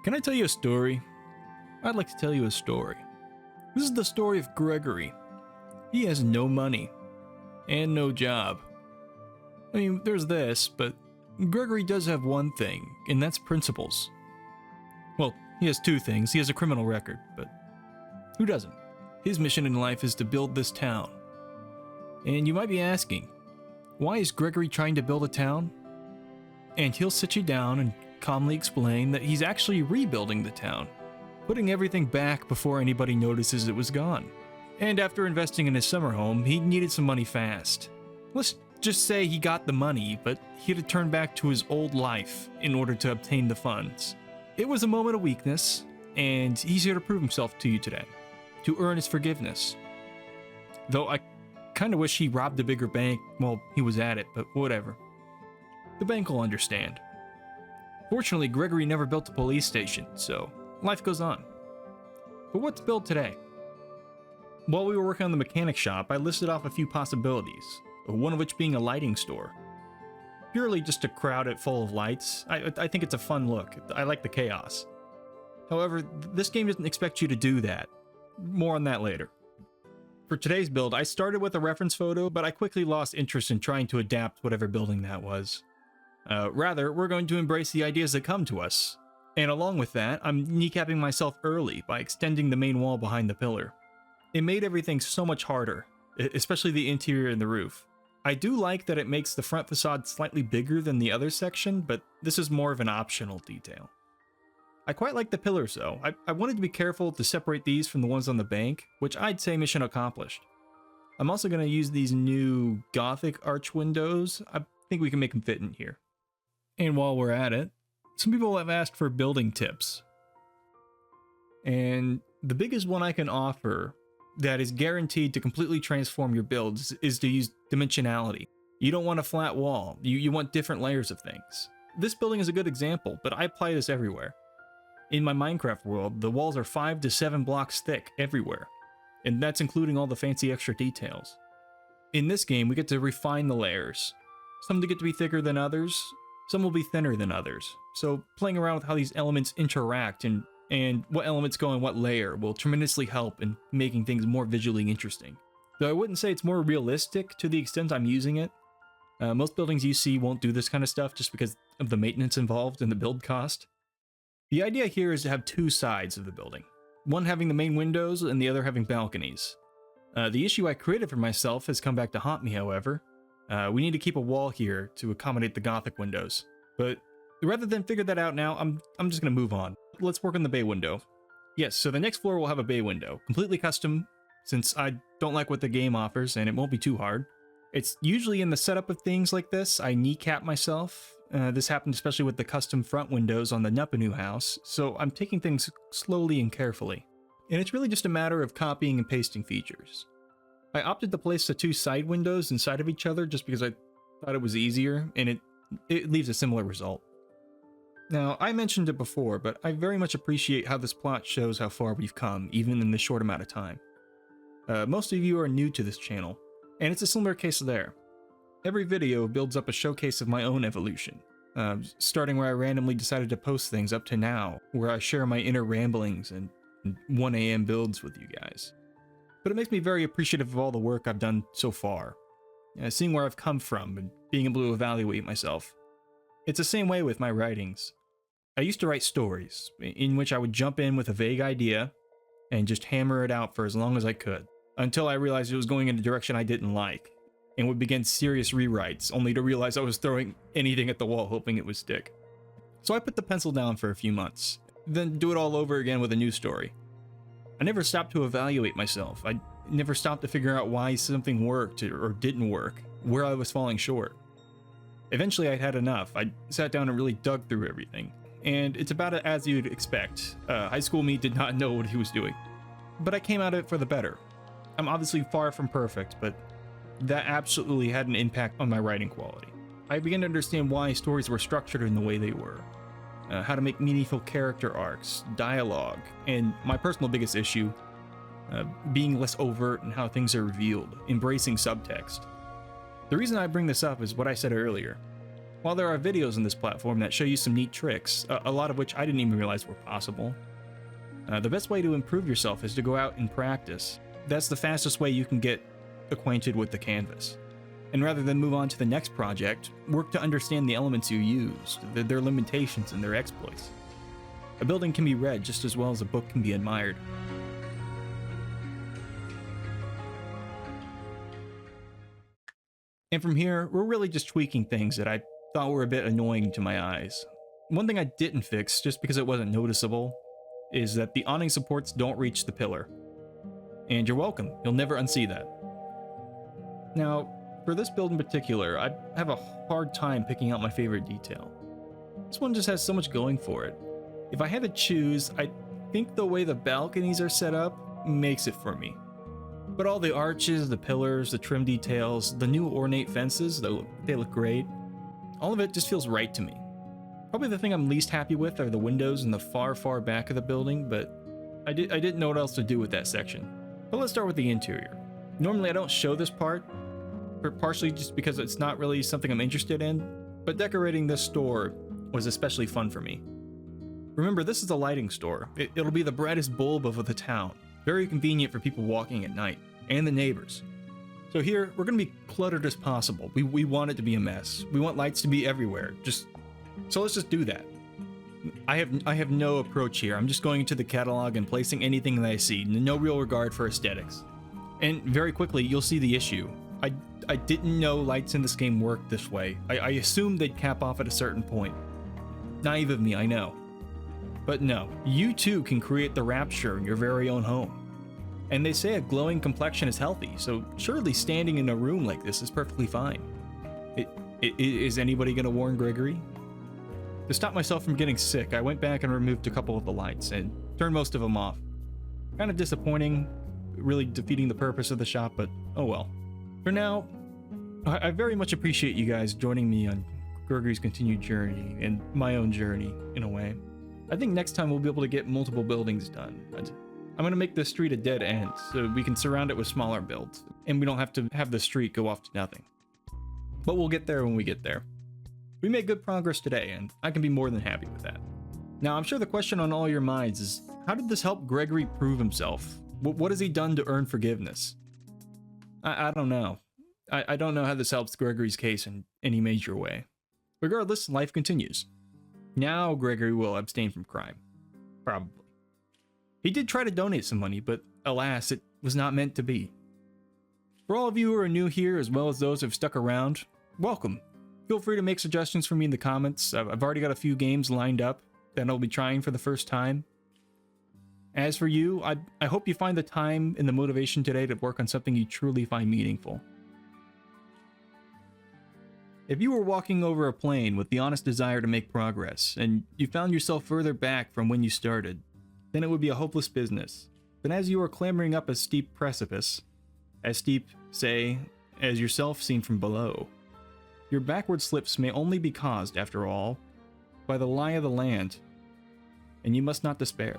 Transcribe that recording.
Can I tell you a story? I'd like to tell you a story. This is the story of Gregory. He has no money and no job. I mean, there's this, but Gregory does have one thing, and that's principles. Well, he has two things. He has a criminal record, but who doesn't? His mission in life is to build this town. And you might be asking, why is Gregory trying to build a town? And he'll sit you down and calmly explain that he's actually rebuilding the town, putting everything back before anybody notices it was gone. And after investing in his summer home, he needed some money fast. Let's just say he got the money, but he had to turn back to his old life in order to obtain the funds. It was a moment of weakness, and he's here to prove himself to you today, to earn his forgiveness. Though I kind of wish he robbed a bigger bank while he was at it, but whatever. The bank will understand. Fortunately, Gregory never built a police station, so life goes on. But what's built today? While we were working on the mechanic shop, I listed off a few possibilities, one of which being a lighting store. Purely just to crowd it full of lights. I think it's a fun look. I like the chaos. However, this game doesn't expect you to do that. More on that later. For today's build, I started with a reference photo, but I quickly lost interest in trying to adapt whatever building that was. Rather, we're going to embrace the ideas that come to us. And along with that, I'm kneecapping myself early by extending the main wall behind the pillar. It made everything so much harder, especially the interior and the roof. I do like that it makes the front facade slightly bigger than the other section, but this is more of an optional detail. I quite like the pillars though. I wanted to be careful to separate these from the ones on the bank, which I'd say mission accomplished. I'm also going to use these new Gothic arch windows. I think we can make them fit in here. And while we're at it, some people have asked for building tips. And the biggest one I can offer that is guaranteed to completely transform your builds is to use dimensionality. You don't want a flat wall. You want different layers of things. This building is a good example, but I apply this everywhere. In my Minecraft world, the walls are 5 to 7 blocks thick everywhere, and that's including all the fancy extra details. In this game, we get to refine the layers. Some get to be thicker than others, some will be thinner than others. So playing around with how these elements interact and what elements go in what layer will tremendously help in making things more visually interesting. Though I wouldn't say it's more realistic to the extent I'm using it. Most buildings you see won't do this kind of stuff just because of the maintenance involved and the build cost. The idea here is to have two sides of the building, one having the main windows and the other having balconies. The issue I created for myself has come back to haunt me, however. We need to keep a wall here to accommodate the Gothic windows, but rather than figure that out now, I'm just going to move on. Let's work on the bay window. Yes, so the next floor will have a bay window, completely custom, since I don't like what the game offers and it won't be too hard. It's usually in the setup of things like this, I kneecap myself. This happened especially with the custom front windows on the Nupanu house, so I'm taking things slowly and carefully. And it's really just a matter of copying and pasting features. I opted to place the two side windows inside of each other just because I thought it was easier, and it leaves a similar result. Now, I mentioned it before, but I very much appreciate how this plot shows how far we've come, even in this short amount of time. Most of you are new to this channel, and it's a similar case there. Every video builds up a showcase of my own evolution, starting where I randomly decided to post things up to now, where I share my inner ramblings and 1 AM builds with you guys. But it makes me very appreciative of all the work I've done so far, seeing where I've come from and being able to evaluate myself. It's the same way with my writings. I used to write stories, in which I would jump in with a vague idea and just hammer it out for as long as I could, until I realized it was going in a direction I didn't like, and would begin serious rewrites, only to realize I was throwing anything at the wall hoping it would stick. So I put the pencil down for a few months, then do it all over again with a new story. I never stopped to evaluate myself. I never stopped to figure out why something worked or didn't work, where I was falling short. Eventually I'd had enough. I sat down and really dug through everything, and it's about as you'd expect. High school me did not know what he was doing, but I came out of it for the better. I'm obviously far from perfect, but that absolutely had an impact on my writing quality. I began to understand why stories were structured in the way they were, how to make meaningful character arcs, dialogue, and my personal biggest issue, being less overt in how things are revealed, embracing subtext. The reason I bring this up is what I said earlier. While there are videos on this platform that show you some neat tricks, a lot of which I didn't even realize were possible, the best way to improve yourself is to go out and practice. That's the fastest way you can get acquainted with the canvas. And rather than move on to the next project, work to understand the elements you used, their limitations and their exploits. A building can be read just as well as a book can be admired. And from here, we're really just tweaking things that I thought were a bit annoying to my eyes. One thing I didn't fix, just because it wasn't noticeable, is that the awning supports don't reach the pillar. And you're welcome, you'll never unsee that. Now, for this build in particular, I have a hard time picking out my favorite detail. This one just has so much going for it. If I had to choose, I think the way the balconies are set up makes it for me. But all the arches, the pillars, the trim details, the new ornate fences, they look great. All of it just feels right to me. Probably the thing I'm least happy with are the windows in the far, far back of the building, but I didn't know what else to do with that section. But let's start with the interior. Normally I don't show this part, partially just because it's not really something I'm interested in, but decorating this store was especially fun for me. Remember, this is a lighting store. It'll be the brightest bulb of the town. Very convenient for people walking at night, and the neighbors. So here, we're going to be cluttered as possible. We want it to be a mess. We want lights to be everywhere. So let's just do that. I have no approach here. I'm just going into the catalog and placing anything that I see. No real regard for aesthetics. And very quickly, you'll see the issue. I didn't know lights in this game worked this way. I assumed they'd cap off at a certain point. Naive of me, I know. But no, you too can create the rapture in your very own home. And they say a glowing complexion is healthy, so surely standing in a room like this is perfectly fine. Is anybody gonna warn Gregory? To stop myself from getting sick, I went back and removed a couple of the lights and turned most of them off. Kind of disappointing, really defeating the purpose of the shop, but oh well. For now, I very much appreciate you guys joining me on Gregory's continued journey and my own journey, in a way. I think next time we'll be able to get multiple buildings done. I'm gonna make this street a dead end so we can surround it with smaller builds, and we don't have to have the street go off to nothing. But we'll get there when we get there. We made good progress today, and I can be more than happy with that. Now, I'm sure the question on all your minds is, how did this help Gregory prove himself? What has he done to earn forgiveness? I don't know. I don't know how this helps Gregory's case in any major way. Regardless, life continues. Now Gregory will abstain from crime. Probably. He did try to donate some money, but alas, it was not meant to be. For all of you who are new here, as well as those who have stuck around, welcome. Feel free to make suggestions for me in the comments. I've already got a few games lined up that I'll be trying for the first time. As for you, I hope you find the time and the motivation today to work on something you truly find meaningful. If you were walking over a plane with the honest desire to make progress, and you found yourself further back from when you started, then it would be a hopeless business. But as you are clambering up a steep precipice, as steep, say, as yourself seen from below, your backward slips may only be caused, after all, by the lie of the land, and you must not despair.